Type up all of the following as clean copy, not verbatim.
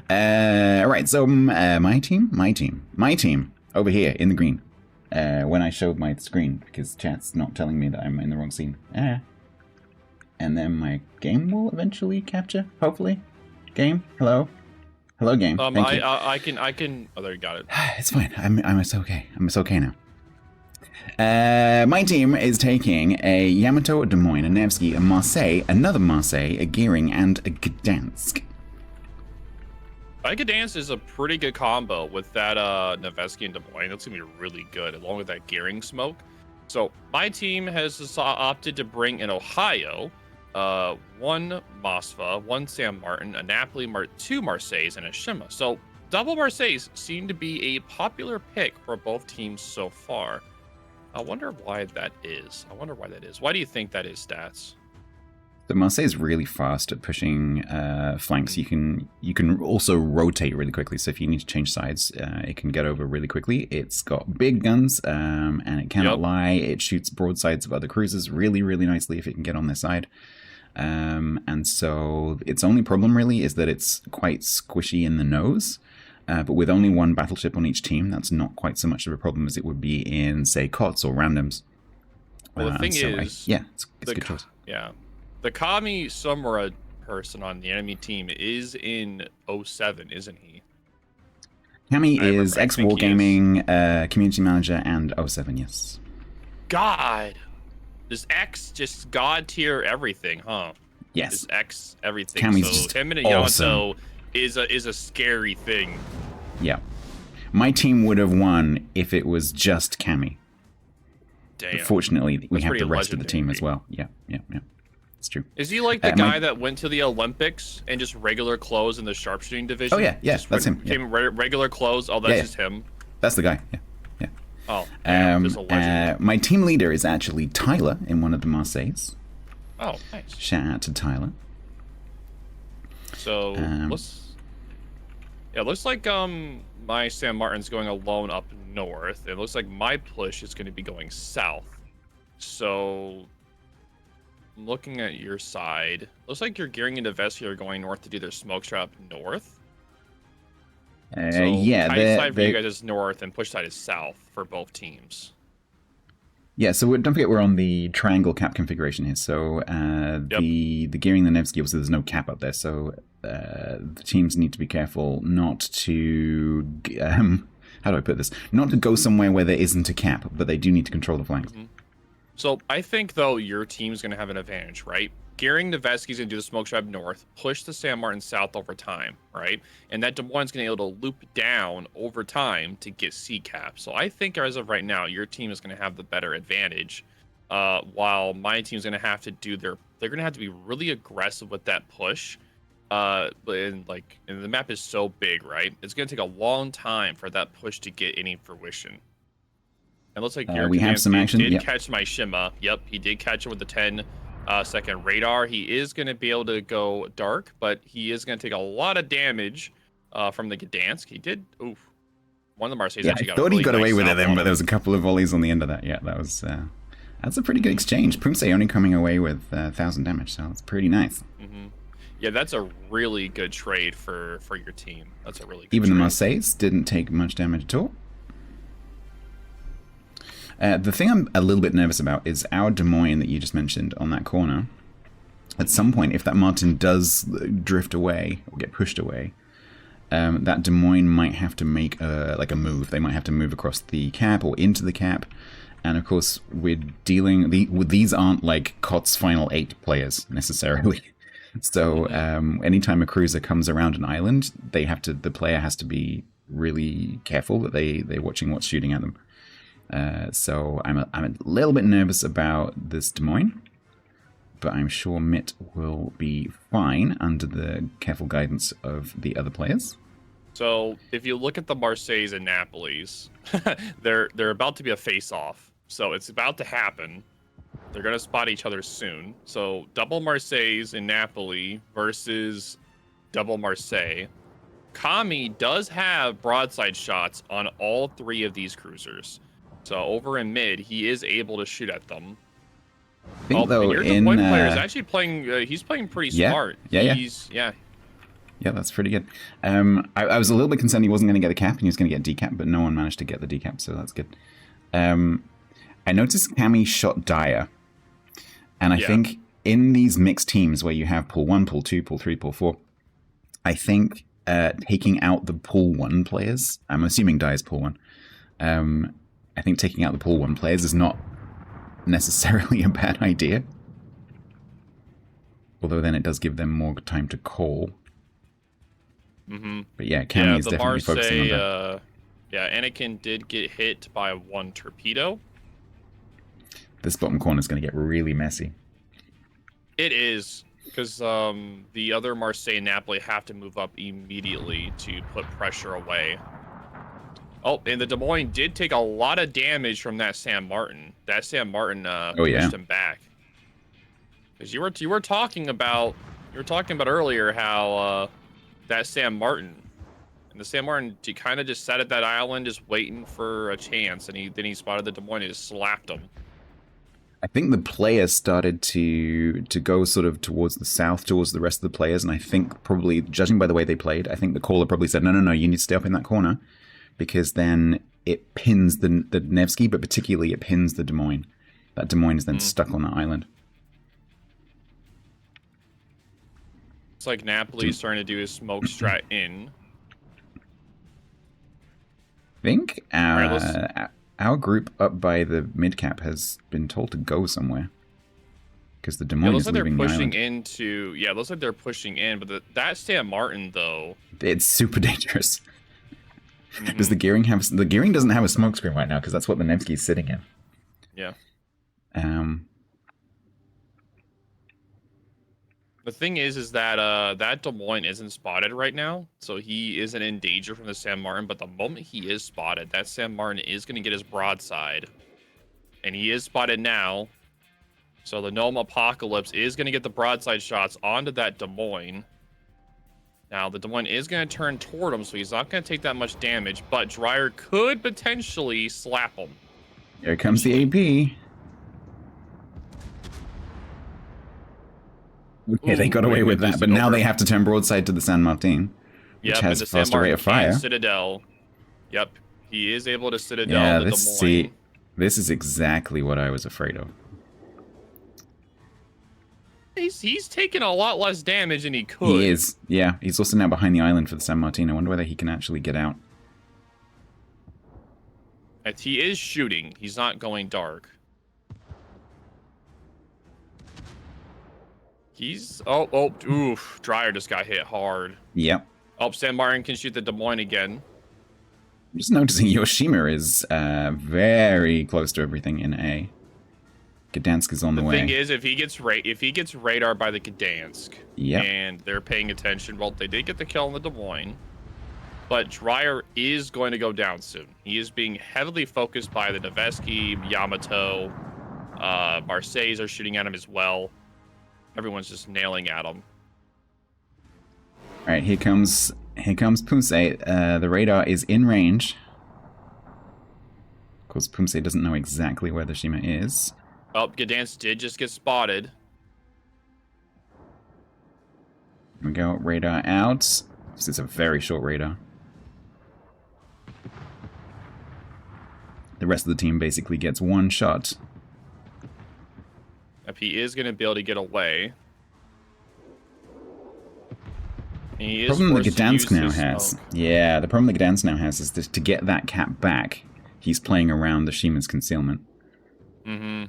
Right, so my team over here in the green. When I showed my screen, because chat's not telling me that I'm in the wrong scene. And then my game will eventually capture, hopefully. Game, hello, hello, game. Thank you. I can. Oh, there you got it. It's fine. I'm so okay. I'm so okay now. My team is taking a Yamato, a Des Moines, a Nevsky, a Marseille, another Marseille, a Gearing, and a Gdansk. Gdansk is a pretty good combo with that Nevsky and Des Moines. That's gonna be really good, along with that Gearing smoke. So my team has opted to bring in Ohio, one Mosfa, one San Martin, a Napoli, two Marseilles, and a Shima. So double Marseilles seem to be a popular pick for both teams so far. I wonder why that is. Why do you think that is, Stats? The Marseille is really fast at pushing flanks. You can also rotate really quickly. So if you need to change sides, it can get over really quickly. It's got big guns, and it cannot lie. It shoots broadsides of other cruisers really, really nicely if it can get on their side. And so its only problem really is that it's quite squishy in the nose. But with only one battleship on each team, that's not quite so much of a problem as it would be in, say, COTS or randoms. Well, the thing is... it's a good choice. Yeah. The Kami Sumura person on the enemy team is in 07, isn't he? Kami is ex-Wargaming, community manager, and 07, yes. God! This X just god tier everything, huh? Yes. This X everything. Kami's so just him and awesome. Yamato is a scary thing. Yeah. My team would have won if it was just Kami. Damn. But fortunately, we have the rest of the team right? as well. Yeah. It's true. Is he like the guy that went to the Olympics and just regular clothes in the sharpshooting division? Oh, yeah, that's him. Came regular clothes. Oh, that's just him. That's the guy. Yeah. Oh, just a legend. My team leader is actually Tyler in one of the Marseilles. Oh, nice. Shout out to Tyler. So looks like my San Martin's going alone up north. It looks like my push is going to be going south. So looking at your side, looks like you're gearing into Vestia are going north to do their smoke trap north. Kite side for you guys is north and push side is south for both teams. Yeah, so don't forget we're on the triangle cap configuration here. So the gearing, the Nevsky, obviously there's no cap up there, so the teams need to be careful not to how do I put this? Not to go somewhere where there isn't a cap, but they do need to control the flanks. Mm-hmm. So I think though your team's gonna have an advantage, right? Gearing the Veskies and do the smoke trap north, push the San Martin south over time, right? And that Des Moines gonna be able to loop down over time to get C cap. So I think as of right now, your team is gonna have the better advantage, while my team's gonna have to do they're gonna have to be really aggressive with that push. And the map is so big, right? It's gonna take a long time for that push to get any fruition. It looks like we have some action. Did catch my Shima. Yep, he did catch it with the 10-second radar. He is going to be able to go dark, but he is going to take a lot of damage from the Gdansk. He did. Oof. One of the Marseilles actually got. I thought he got away with it then, but there was a couple of volleys on the end of that. Yeah, that was. That's a pretty good exchange. Pumse only coming away with 1,000 damage, so it's pretty nice. Mm-hmm. Yeah, that's a really good trade for your team. That's a really good Even trade. the Marseilles didn't take much damage at all. The thing I'm a little bit nervous about is our Des Moines that you just mentioned on that corner. At some point, if that Martin does drift away or get pushed away, that Des Moines might have to make a move. They might have to move across the cap or into the cap. And of course, we're dealing with these aren't like COTS Final 8 players necessarily. So anytime a cruiser comes around an island, the player has to be really careful that they're watching what's shooting at them. So I'm a little bit nervous about this Des Moines, but I'm sure Mitt will be fine under the careful guidance of the other players. So if you look at the Marseilles and Napolis, they're about to be a face-off. So it's about to happen. They're going to spot each other soon. So double Marseilles and Napoli versus double Marseille. Kami does have broadside shots on all three of these cruisers. So over in mid, he is able to shoot at them. I think though your Des Moines player is actually playing. He's playing pretty smart. Yeah. He's Yeah, that's pretty good. I was a little bit concerned he wasn't going to get the cap and he was going to get decap, but no one managed to get the decap, so that's good. I noticed Cammy shot Dire, and I think in these mixed teams where you have pool 1, pool 2, pool 3, pool 4, I think taking out the pool 1 players, I'm assuming Dire's pool 1, I think taking out the pool 1 players is not necessarily a bad idea. Although then it does give them more time to call. Mm-hmm. But yeah, Cammy is definitely Marseille, focusing on that. Anakin did get hit by 1 torpedo. This bottom corner is going to get really messy. It is, because the other Marseille and Napoli have to move up immediately to put pressure away. Oh, and the Des Moines did take a lot of damage from that San Martin. That San Martin pushed him back. Because you were talking about earlier how that San Martin, and the San Martin kind of just sat at that island just waiting for a chance, and then he spotted the Des Moines and just slapped him. I think the players started to go sort of towards the south, towards the rest of the players, and I think probably, judging by the way they played, I think the caller probably said, no, you need to stay up in that corner, because then it pins the Nevsky, but particularly it pins the Des Moines. That Des Moines is then stuck on that island. It's like Napoli's starting to do his smoke strat in. I think our group up by the mid cap has been told to go somewhere. Because the Des Moines is leaving the island. Looks like they're pushing in, but that San Martin, though... It's super dangerous. Does the Gearing have... The Gearing doesn't have a smoke screen right now, because that's what the Nevsky is sitting in. Yeah. The thing is that that Des Moines isn't spotted right now, so he isn't in danger from the San Martin, but the moment he is spotted, that San Martin is going to get his broadside. And he is spotted now, so the Gnome Apocalypse is going to get the broadside shots onto that Des Moines. Now, the Des Moines is going to turn toward him, so he's not going to take that much damage, but Dryer could potentially slap him. Here comes the AP. Okay, they got away with that, but now they have to turn broadside to the San Martin, which has faster rate of fire. Citadel. Yep, he is able to Citadel the Des Moines. This is exactly what I was afraid of. He's taking a lot less damage than he could. He is, yeah. He's also now behind the island for the San Martin. I wonder whether he can actually get out. He is shooting. He's not going dark. Oof. Dryer just got hit hard. Yep. Oh, San Martin can shoot the Des Moines again. I'm just noticing Yoshima is very close to everything in A. Gdansk is on the way. The thing is, if he gets radar by the Gdansk, and they're paying attention, well, they did get the kill on the Des Moines, but Dryer is going to go down soon. He is being heavily focused by the Nevesky, Yamato, Marseilles are shooting at him as well. Everyone's just nailing at him. All right, here comes Pumse. The radar is in range. Of course, Pumse doesn't know exactly where the Shima is. Oh, Gdansk did just get spotted. Here we go, radar out. This is a very short radar. The rest of the team basically gets one shot. If he is going to be able to get away. The problem that Gdansk now has, the problem that Gdansk now has is to get that cap back, he's playing around the Shima's concealment. Mm-hmm.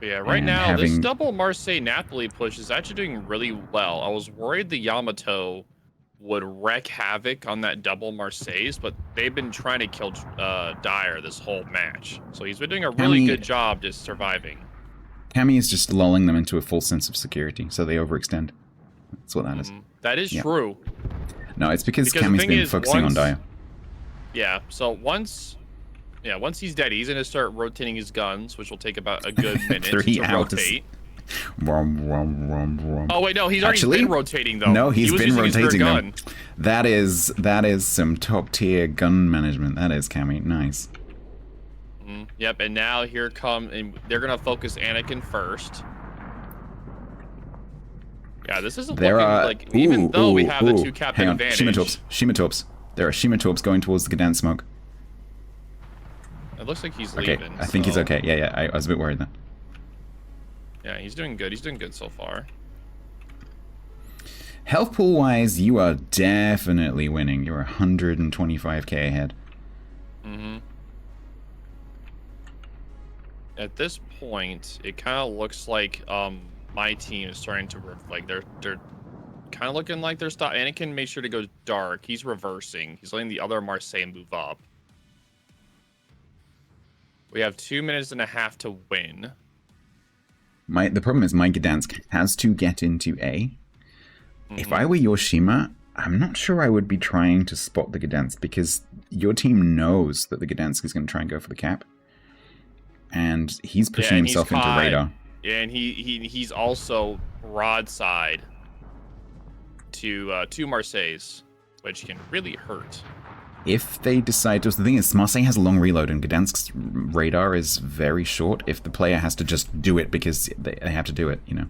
Yeah, right now, this double Marseille-Napoli push is actually doing really well. I was worried the Yamato would wreak havoc on that double Marseilles, but they've been trying to kill Dyer this whole match. So he's been doing a really good job just surviving. Cammy is just lulling them into a false sense of security, so they overextend. That's what that is. That is true. No, it's because Cammy's been focusing on Dyer. Yeah, so once he's dead, he's going to start rotating his guns, which will take about a good minute to rotate. Oh, wait, no, he's already been rotating, though. No, he's been rotating them. That is some top-tier gun management. That is, Cammy. Nice. Yep, and now and they're going to focus Anakin first. Yeah, this isn't There looking are... like, even though we have the two hang captain on. Shima advantage. Torps. Shima Torps. There are Shima Torps going towards the Gdansk smoke. It looks like he's Okay, leaving. I think he's so- okay. Yeah, I was a bit worried then. Yeah, he's doing good. He's doing good so far. Health pool wise, you are definitely winning. You're 125k ahead. Mm-hmm. At this point, it kind of looks like my team is starting to like they're kind of looking like they're stop. Anakin made sure to go dark. He's reversing. He's letting the other Marseille move up. We have 2 minutes and a half to win. The problem is my Gdansk has to get into A. If Mm-hmm. I were your Shima, I'm not sure I would be trying to spot the Gdansk because your team knows that the Gdansk is going to try and go for the cap. And he's pushing and he's himself into caught. radar. Yeah, and he's also broadside to Marseilles, which can really hurt. If they decide to... The thing is, Marseille has a long reload and Gdansk's radar is very short if the player has to just do it because they have to do it, you know.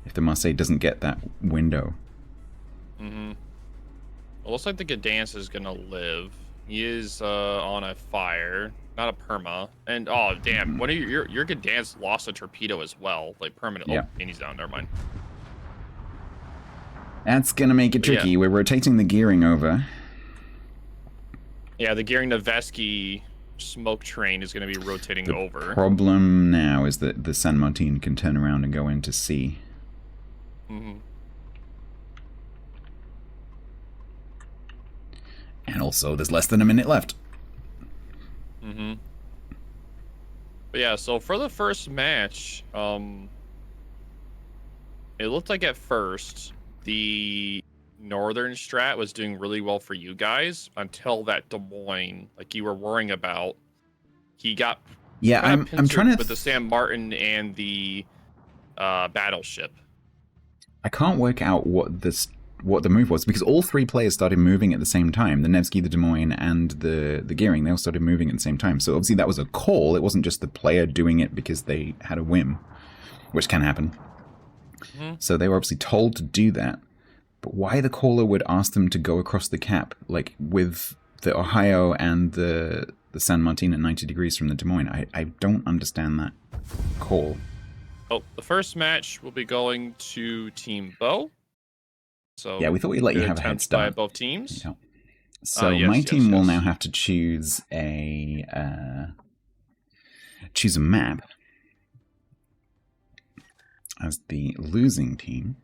If the Marseille doesn't get that window. Mm-hmm. It looks like the Gdansk is gonna live. He is on a fire, not a perma. And oh damn, one of your Gdansk lost a torpedo as well, like permanent. Yeah. Oh, and he's down. Never mind. That's going to make it tricky. Yeah. We're rotating the gearing over. Yeah, the Gearing Noveski smoke train is gonna be rotating over. Problem now is that the San Martin can turn around and go into C. Mm-hmm. And also, there's less than a minute left. Mm-hmm. But yeah, so for the first match, it looked like at first the northern strat was doing really well for you guys until that Des Moines, like you were worrying about, he got Yeah, I'm trying to... with the San Martin and the battleship. I can't work out what the move was because all three players started moving at the same time. The Nevsky, the Des Moines, and the Gearing, they all started moving at the same time. So obviously that was a call. It wasn't just the player doing it because they had a whim, which can happen. Mm-hmm. So they were obviously told to do that. But why the caller would ask them to go across the cap, like with the Ohio and the San Martin at 90 degrees from the Des Moines, I don't understand that call. Oh, the first match will be going to Team Bo. So Yeah, we thought we'd let you good have a head attempts by start. both teams. Yeah. So my team will now have to choose a map as the losing team.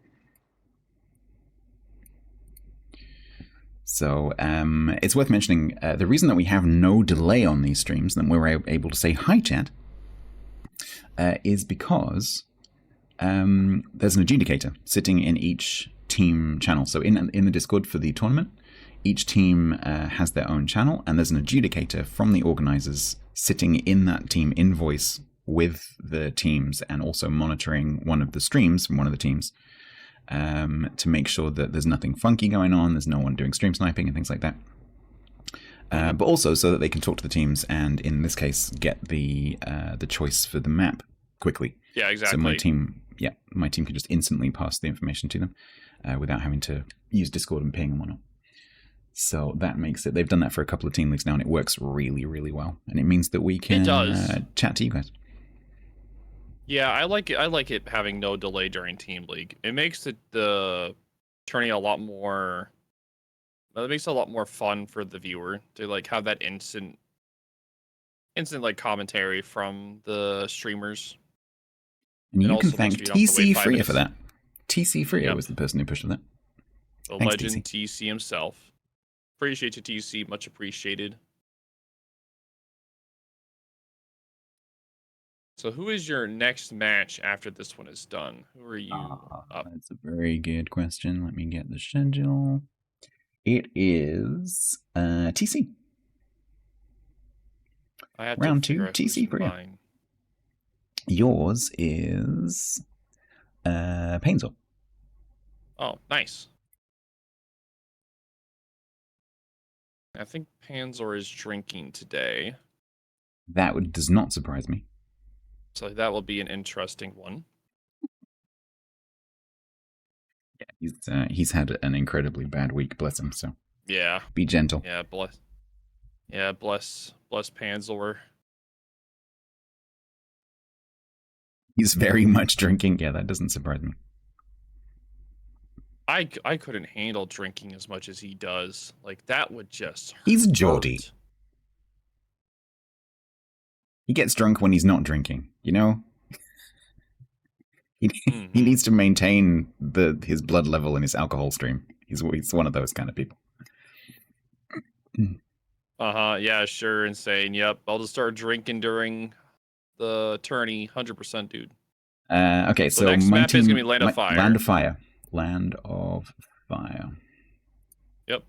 So it's worth mentioning the reason that we have no delay on these streams, and we're able to say hi, chat, is because there's an adjudicator sitting in each team channel. So in the Discord for the tournament, each team has their own channel, and there's an adjudicator from the organizers sitting in that team invoice with the teams and also monitoring one of the streams from one of the teams to make sure that there's nothing funky going on, there's no one doing stream sniping and things like that. But also so that they can talk to the teams and, in this case, get the choice for the map quickly. Yeah, exactly. So my team can just instantly pass the information to them without having to use Discord and ping and whatnot. So that makes it... They've done that for a couple of team leagues now, and it works really, really well. And it means that we can chat to you guys. Yeah, I like it. I like it having no delay during team league. It makes the tourney a lot more... It makes it a lot more fun for the viewer to like have that instant like commentary from the streamers. And you can also thank makes you TC don't have to wait 5 Freer minutes. for that. TC Freer Yep. was the person who pushed for that. The Thanks, legend TC himself. Appreciate you, TC. Much appreciated. So who is your next match after this one is done? Who are you up? That's a very good question. Let me get the schedule. It is TC. I have Round to 2, figure out who's TC for you. mine. Yours is Painsville. Oh, nice. I think Panzer is drinking today, Does not surprise me. so that will be an interesting one. He's had an incredibly bad week, bless him. So Yeah. be gentle. Yeah. Bless. Yeah. Bless Panzor. He's very much drinking. Yeah, that doesn't surprise me. I couldn't handle drinking as much as he does. Like that would just. He's hurt. Geordie. He gets drunk when he's not drinking. You know. He needs to maintain his blood level and his alcohol stream. He's one of those kind of people. Yeah, sure. Insane. Yep. I'll just start drinking during the tourney. 100%, dude. Okay, so next my map team, is gonna be Land of Fire. Land of Fire. Land of Fire. Yep.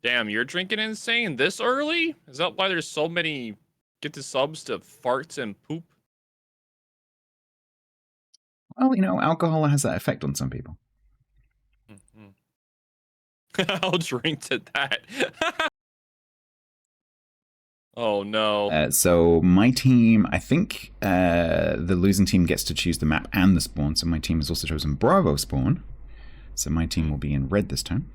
Damn, you're drinking insane this early? Is that why there's so many get the subs to farts and poop? Well, you know, alcohol has that effect on some people. I'll drink to that. Oh no. So my team, I think the losing team gets to choose the map and the spawn. So my team has also chosen Bravo spawn. So my team will be in red this time.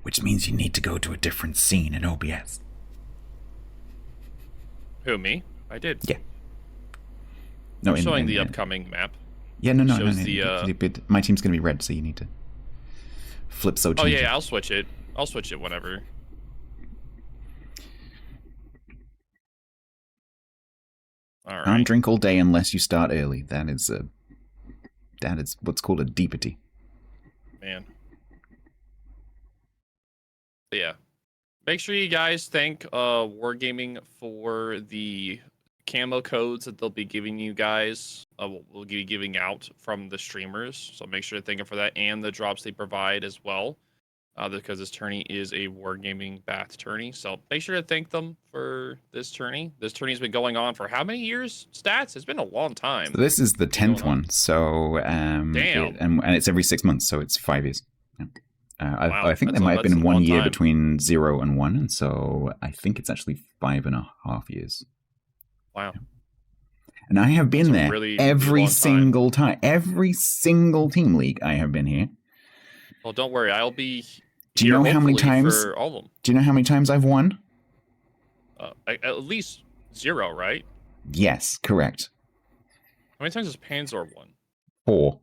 Which means you need to go to a different scene in OBS. Who, me? I did. Yeah. No, I'm showing the upcoming map. Yeah, no. My team's going to be red, so you need to flip so change. Oh yeah, I'll switch it. I'll switch it whenever. All right. Can't drink all day unless you start early. That is what's called a deepity. Man. But yeah. Make sure you guys thank Wargaming for the camo codes that they'll be giving you guys. We'll be giving out from the streamers. So make sure to thank them for that and the drops they provide as well. Because this tourney is a Wargaming Bath tourney. So make sure to thank them for this tourney. This tourney's been going on for how many years? Stats? It's been a long time. So this is the 10th one. So damn. And it's every 6 months, so it's 5 years. Yeah. Wow, I think there might have been 1 year between 0 and 1, and so I think it's actually 5.5 years. Wow. Yeah. And I have been there every single time. Every single team league I have been here. Well, don't worry. I'll be. Do you know how many times? For all of them. Do you know how many times I've won? At least 0, right? Yes, correct. How many times has Panzer won? 4.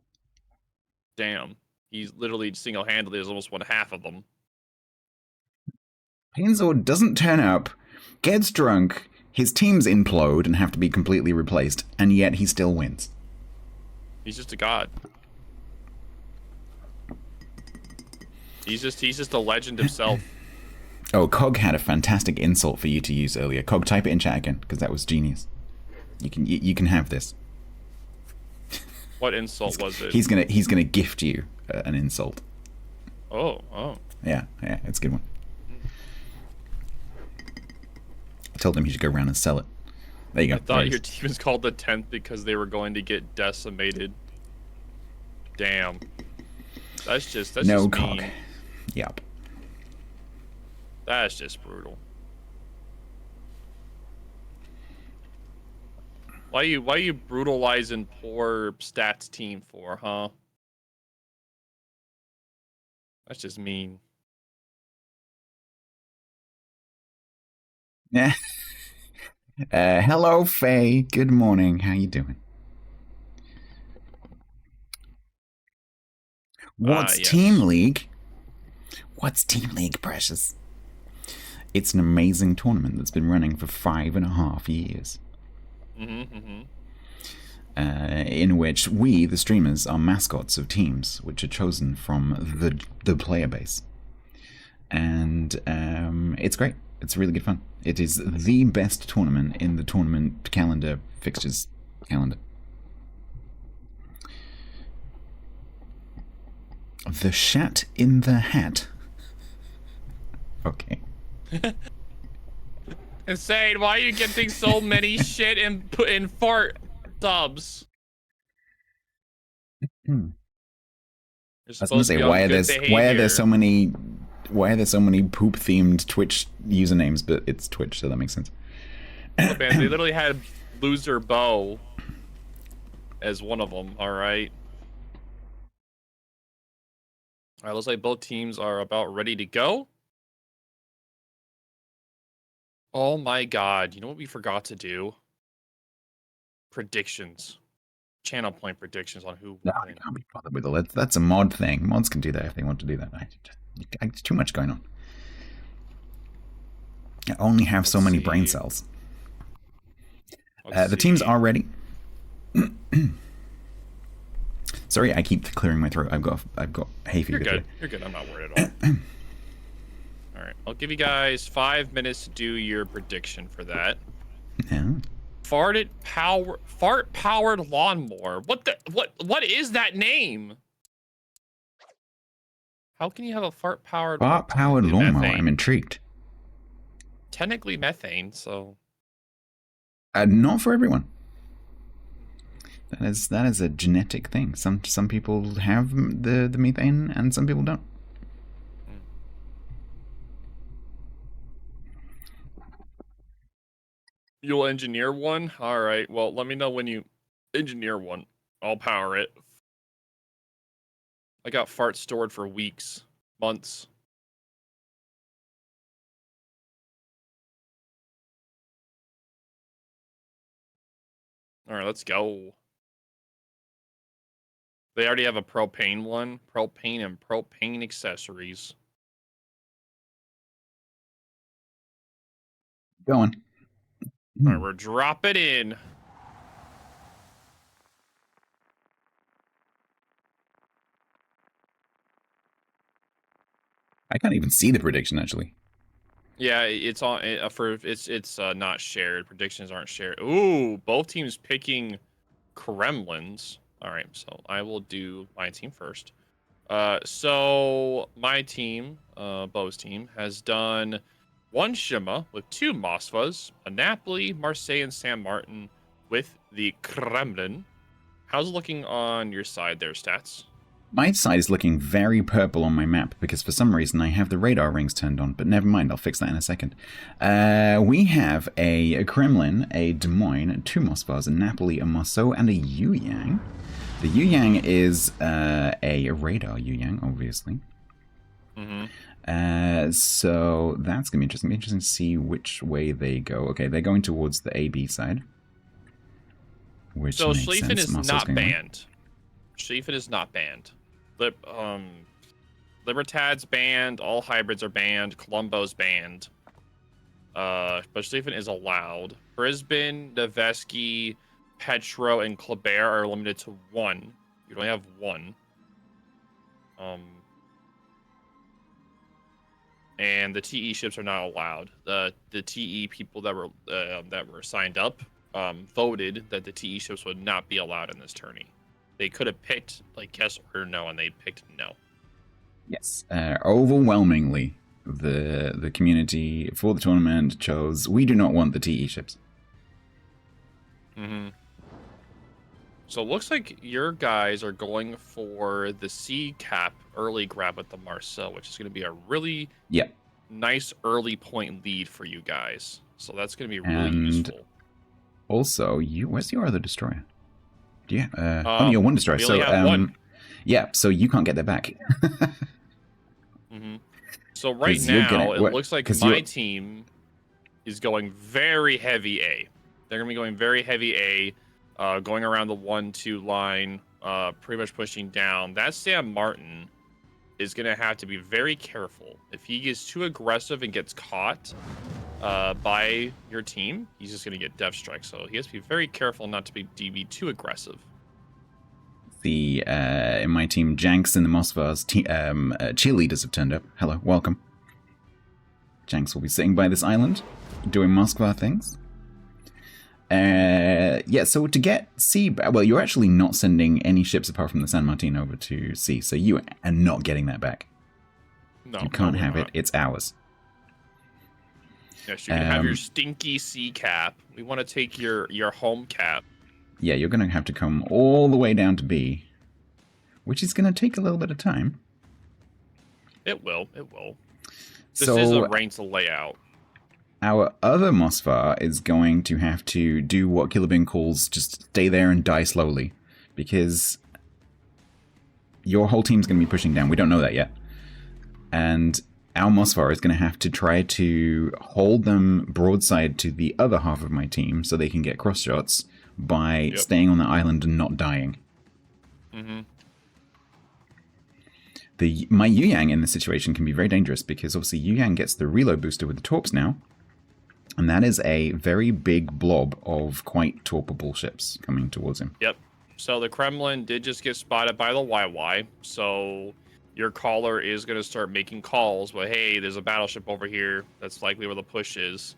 Damn. He's literally single-handedly has almost won half of them. Panzer doesn't turn up, gets drunk, his teams implode and have to be completely replaced, and yet he still wins. He's just a god. He's just a legend himself. Oh, Cog had a fantastic insult for you to use earlier. Cog, type it in chat again, because that was genius. You can have this. What insult was it? He's gonna gift you an insult. Oh. Yeah, it's a good one. I told him he should go around and sell it. There you go. I thought your team was called the 10th because they were going to get decimated. Damn. That's just no just Cog. Mean. Yep. That's just brutal. Why you brutalizing poor stats team for, huh? That's just mean. Yeah. Hello, Faye. Good morning. How you doing? What's yes. Team League? What's Team League, precious? It's an amazing tournament that's been running for 5.5 years. In which we, the streamers, are mascots of teams which are chosen from the player base. And it's great. It's really good fun. It is the best tournament in the tournament calendar fixtures calendar. The Shat in the Hat. Okay. Insane. Why are you getting so many shit in fart subs? I was gonna say, why are there so many poop themed Twitch usernames? But it's Twitch, so that makes sense. Oh, man, they literally had Loser Bo as one of them. All right. All right, looks like both teams are about ready to go. Oh my god, you know what we forgot to do? Predictions. Channel point predictions on who No, will I win. can't be bothered with all that. That's a mod thing. Mods can do that if they want to do that. It's too much going on. I only have so Let's many see. brain cells. Let's The teams see. are ready. Sorry, I keep clearing my throat. I've got hay fever. You're good. Today. You're good. I'm not worried at all. All right. I'll give you guys 5 minutes to do your prediction for that. Yeah. Fart powered lawnmower. What is that name? How can you have a fart powered Lawnmower. methane? I'm intrigued. Technically methane, so Not for everyone. That is a genetic thing. Some people have the methane and some people don't. you'll engineer one? All right. Well, let me know when you engineer one. I'll power it. I got farts stored for weeks, months. All right, let's go. They already have a propane one. Propane and propane accessories. Going. All right, we're dropping in. I can't even see the prediction actually. Yeah, it's on it's not shared. Predictions aren't shared. Ooh, both teams picking Kremlins. All right, so I will do my team first. So my team, Bo's team, has done 1 Shima with 2 Moskvas, a Napoli, Marseille, and San Martin with the Kremlin. How's it looking on your side there, Stats? My side is looking very purple on my map because for some reason I have the radar rings turned on, but never mind, I'll fix that in a second. We have a Kremlin, a Des Moines, 2 Moskvas, a Napoli, a Marceau, and a Yuyang. The Yuyang is a radar Yuyang, obviously. Mm-hmm. So that's going to be interesting. Interesting to see which way they go. Okay, they're going towards the AB side. Which So makes Schlieffen sense. is Marcel's not going away. banned. Schlieffen is not banned. Libertad's banned. All hybrids are banned. Colombo's banned. But Schlieffen is allowed. Brisbane, Noveski, Petro, and Kleber are limited to 1. You only have 1. And the TE ships are not allowed. The TE people that were signed up voted that the TE ships would not be allowed in this tourney. They could have picked like yes or no, and they picked no. Yes, overwhelmingly, the community for the tournament chose we do not want the TE ships. Mm-hmm. So it looks like your guys are going for the C cap early grab with the Marceau, which is going to be a really nice early point lead for you guys. So that's going to be really useful. Also, where's your other destroyer? Yeah, only your 1 destroyer. We only have 1. Yeah, so you can't get that back. Mm-hmm. So right now, it looks like my team is going very heavy A. They're going to be going very heavy A, going around the 1-2 line, pretty much pushing down. That San Martin is going to have to be very careful. If he gets too aggressive and gets caught by your team, he's just going to get Death Strike. So he has to be very careful not to be too aggressive. In my team, Janks and the Moskvas cheerleaders have turned up. Hello, welcome. Janks will be sitting by this island, doing Moskva things. Yeah, so to get C, well, you're actually not sending any ships apart from the San Martin over to C, so you are not getting that back. No, you can't have it. It's ours. Yes, you can have your stinky C cap. We want to take your home cap. Yeah, you're going to have to come all the way down to B, which is going to take a little bit of time. It will. It will. This is a ranked layout. Our other Moskva is going to have to do what Killer Bean calls just stay there and die slowly. because your whole team's going to be pushing down. We don't know that yet. And our Mosfar is going to have to try to hold them broadside to the other half of my team so they can get cross shots by staying on the island and not dying. Mm-hmm. My Yu Yang in this situation can be very dangerous because obviously Yu Yang gets the reload booster with the torps now. And that is a very big blob of quite torpable ships coming towards him. Yep. So the Kremlin did just get spotted by the YY. So your caller is going to start making calls. But hey, there's a battleship over here. That's likely where the push is.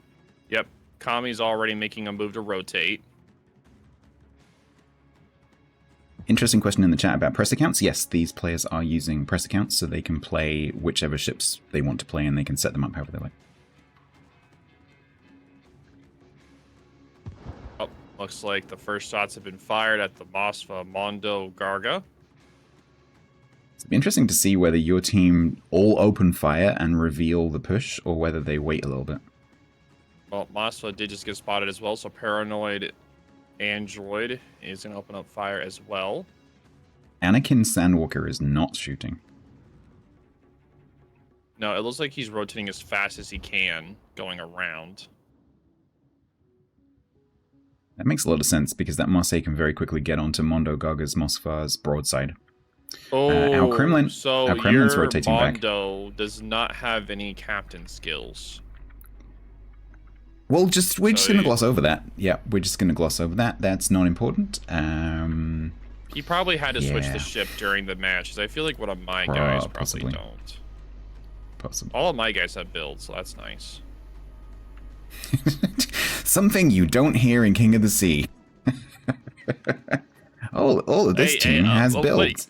Yep. Kami's already making a move to rotate. Interesting question in the chat about press accounts. Yes, these players are using press accounts so they can play whichever ships they want to play and they can set them up however they like. Oh, looks like the first shots have been fired at the Moskva Mondo Garga. It'll be interesting to see whether your team all open fire and reveal the push or whether they wait a little bit. Well, Moskva did just get spotted as well, so Paranoid Android is going to open up fire as well. Anakin Sandwalker is not shooting. No, it looks like he's rotating as fast as he can, going around. That makes a lot of sense because that Marseille can very quickly get onto Mondo Garga's Moskva's broadside. Oh, our Kremlin's your rotating Mondo does not have any captain skills. Well, we're just going to gloss over that. Yeah, we're just going to gloss over that. That's not important. He probably had to switch the ship during the match, because I feel like one of my guys probably possibly don't. Possibly. All of my guys have builds, so that's nice. Something you don't hear in King of the Sea. all of this team has builds.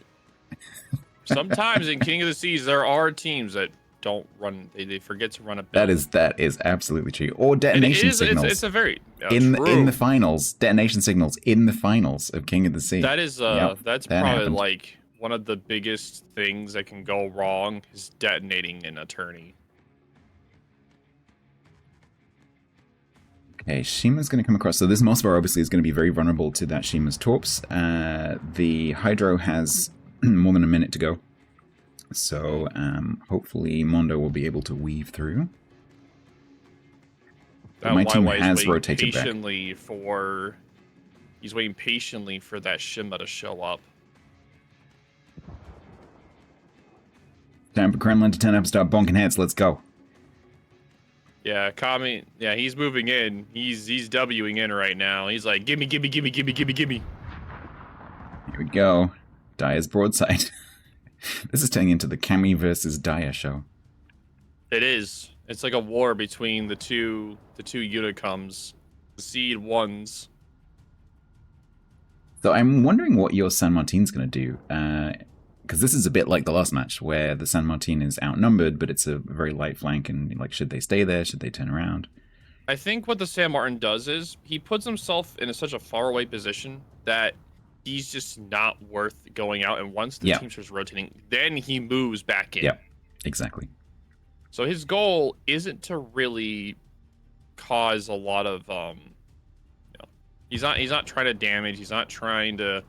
Sometimes in King of the Seas, there are teams that don't run. They forget to run a build. That is absolutely true. Or detonation signals. It's a very in the finals. Detonation signals in the finals of King of the Sea. That is that's probably happened. Like one of the biggest things that can go wrong is detonating an attorney. Okay, Shima's going to come across. So this Moskva obviously is going to be very vulnerable to that Shima's torps. The Hydro has more than a minute to go. So hopefully Mondo will be able to weave through. My team has rotated back. He's waiting patiently for that Shima to show up. Time for Kremlin to turn up and start bonking heads. Let's go. Yeah, Kami. Yeah, he's moving in. He's Wing in right now. He's like, gimme, gimme, gimme, gimme, gimme, gimme. Here we go. Daya's broadside. This is turning into the Kami versus Daya show. It is. It's like a war between the two Unicums, the Seed ones. So I'm wondering what your San Martin's going to do. Because this is a bit like the last match, where the San Martin is outnumbered, but it's a very light flank, and like, should they stay there? Should they turn around? I think what the San Martin does is he puts himself in such a faraway position that he's just not worth going out. And once the team starts rotating, then he moves back in. Yeah, exactly. So his goal isn't to really cause a lot of, he's not trying to damage. He's not trying to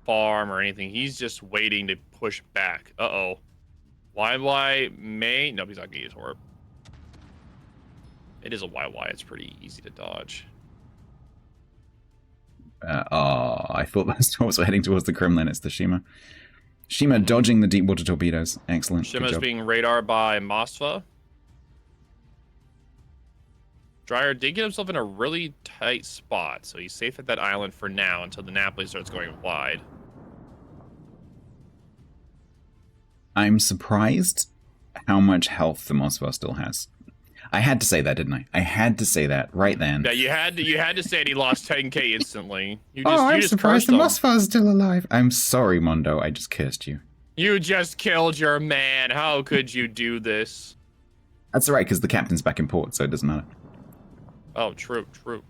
farm or anything. He's just waiting to push back. Uh-oh. YY may... No, he's not going to use Orb. It is a YY. It's pretty easy to dodge. I thought those torps were heading towards the Kremlin. It's the Shima. Shima dodging the deep water torpedoes. Excellent. Shima's being radar by Moskva. Dryer did get himself in a really tight spot, so he's safe at that island for now until the Napoli starts going wide. I'm surprised how much health the Moskva still has. I had to say that, didn't I? I had to say that right then. Yeah, you had to say it. He lost 10k instantly. I'm surprised the Moskva is still alive. I'm sorry, Mondo. I just cursed you. You just killed your man. How could you do this? That's all right, because the captain's back in port, so it doesn't matter. Oh, true. The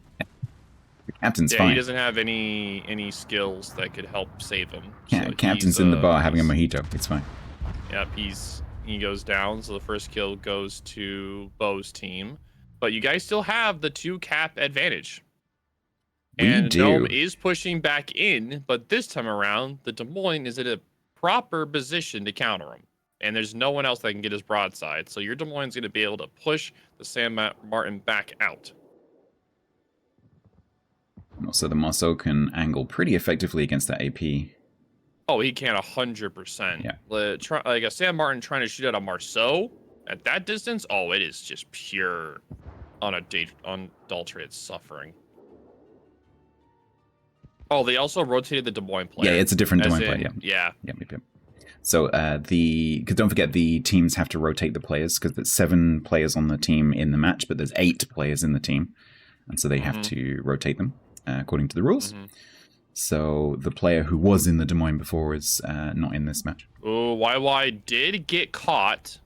captain's fine. Yeah, he doesn't have any skills that could help save him. Yeah, so captain's in the bar having a mojito. It's fine. Yep, he goes down, so the first kill goes to Bo's team. But you guys still have the 2 cap advantage. And do. Gnome is pushing back in, but this time around, the Des Moines is in a proper position to counter him. And there's no one else that can get his broadside. So your Des Moines is going to be able to push the San Martin back out. Also, the Marceau can angle pretty effectively against that AP. Oh, he can 100%. Yeah. Like a San Martin trying to shoot at a Marceau at that distance, oh, it is just pure unadulterated suffering. Oh, they also rotated the Des Moines player. Yeah, it's a different Des Moines player. Yeah. Yep. So because don't forget the teams have to rotate the players because there's 7 players on the team in the match, but there's 8 players in the team, and so they have to rotate them according to the rules. So the player who was in the Des Moines before is not in this match. Oh, YY did get caught.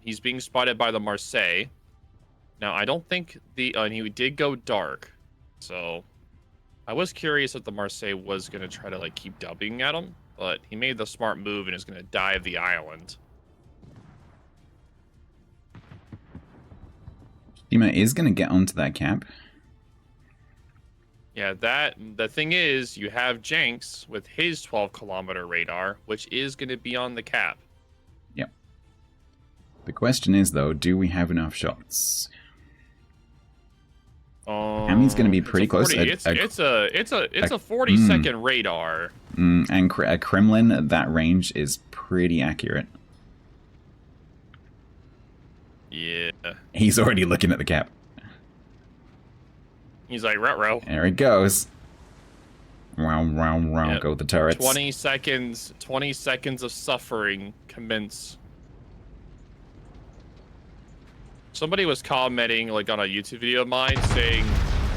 He's being spotted by the Marseille. Now I don't think and he did go dark, so. I was curious if the Marseille was going to try to like keep dubbing at him, but he made the smart move and is going to dive the island. Shima is going to get onto that cap. Yeah, the thing is, you have Jenks with his 12-kilometer radar, which is going to be on the cap. Yep. The question is though, do we have enough shots? Cammy's going to be pretty close. It's a 40-second radar. And a Kremlin at that range is pretty accurate. Yeah. He's already looking at the cap. He's like, ruh-roh. There it goes. Round, Yep. go the turrets. 20 seconds of suffering commence. Somebody was commenting like on a YouTube video of mine saying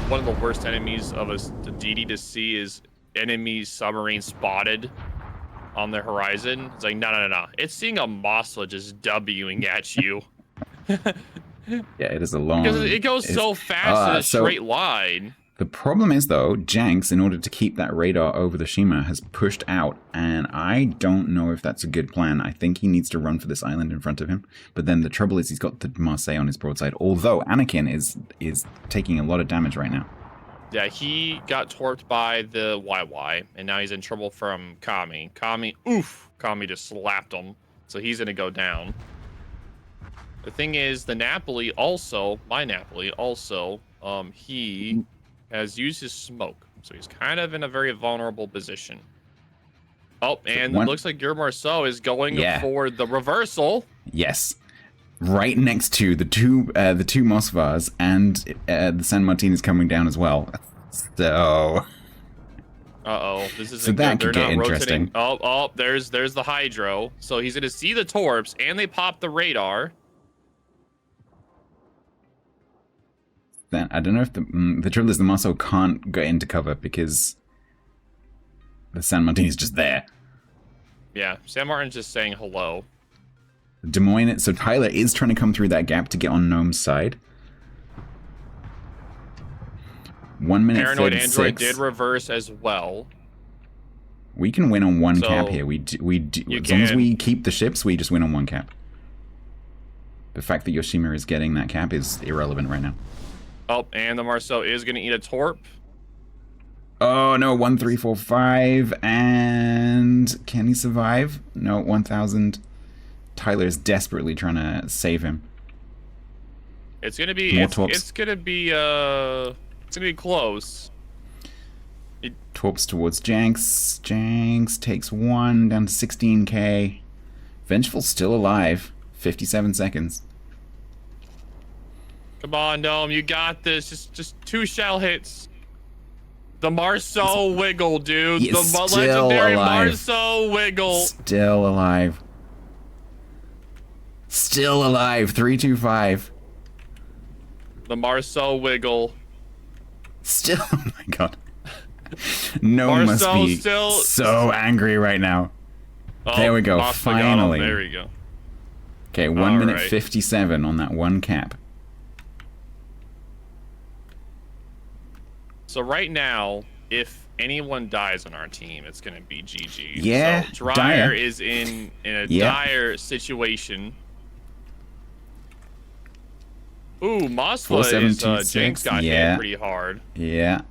one of the worst enemies of the DD to see is enemy submarine spotted on the horizon. It's like, no. It's seeing a Mossla just Wing at you. Yeah, it is a long... Because it goes so fast in a straight line. The problem is, though, Jenks, in order to keep that radar over the Shima, has pushed out, and I don't know if that's a good plan. I think he needs to run for this island in front of him, but then the trouble is he's got the Marseille on his broadside, although Anakin is taking a lot of damage right now. Yeah, he got torped by the YY, and now he's in trouble from Kami. Kami just slapped him, so he's going to go down. The thing is, my Napoli also, he has used his smoke, so he's kind of in a very vulnerable position. Oh, and it looks like your Marceau is going for the reversal. Yes, right next to the two Moskvas, and the San Martin is coming down as well. So, this isn't so that good. could get interesting. There's the Hydro. So he's gonna see the Torps, and they pop the radar. Then I don't know if the trouble is the Marceau can't get into cover because the San Martin is just there. Yeah, San Martin's just saying hello. Des Moines, so Tyler is trying to come through that gap to get on Gnome's side. 1 minute Paranoid 36. Android did reverse as well. We can win on one cap here. We as long as we keep the ships, we just win on one cap. The fact that Yoshima is getting that cap is irrelevant right now. Oh, and the Marceau is going to eat a Torp. Oh, no, 1345, and can he survive? No, 1000. Tyler is desperately trying to save him. It's going to be, it's going to be close. Torps towards Jenks. Jenks takes 1 down to 16k. Vengeful still alive. 57 seconds. Come on, Gnome, you got this. Just 2 shell hits. The Marceau wiggle, dude. He's the legendary alive. Marceau wiggle. Still alive. Still alive. 325. The Marceau wiggle. Still. Oh my god. Gnome must be so angry right now. Oh, there we go. Finally. There we go. Okay, 1 minute 57 on that one cap. So right now, if anyone dies on our team, it's going to be GG. Yeah, so Dryer is in a dire situation. Ooh, Moskva is Jenks got hit pretty hard. Yeah.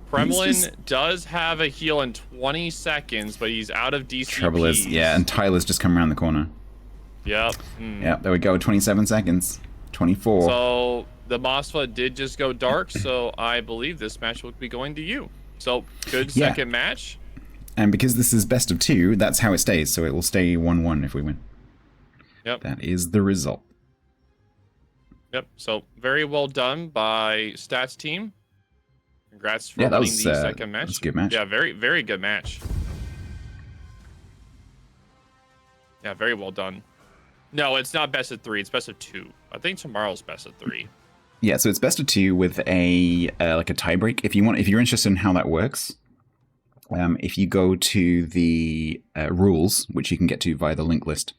Kremlin just- does have a heal in 20 seconds, but he's out of DCPs. Trouble is, yeah, and Tyler's just come around the corner. Yep. Yeah, there we go. 27 seconds. 24. So the Mossfa did just go dark, so I believe this match will be going to you. So good Yeah. second match. And because this is best of 2, that's how it stays. So it will stay 1-1 if we win. Yep. That is the result. Yep. So very well done by Stats team. Congrats for Yeah, that winning was, the second match. that was a good match. Yeah, very, very good match. Yeah, very well done. No, it's not best of 3. It's best of 2. I think tomorrow's best of 3. Yeah, so it's best of 2 with a like a tiebreak. If you're interested in how that works, if you go to the rules, which you can get to via the link list,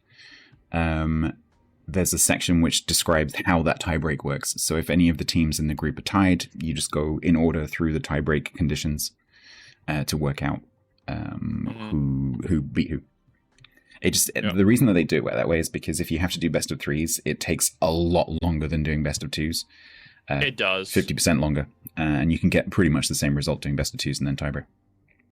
there's a section which describes how that tiebreak works. So if any of the teams in the group are tied, you just go in order through the tiebreak conditions to work out who beat who. The reason that they do it that way is because if you have to do best of 3s, it takes a lot longer than doing best of 2s. It does. 50% longer, and you can get pretty much the same result doing best of 2s and then tiebreak.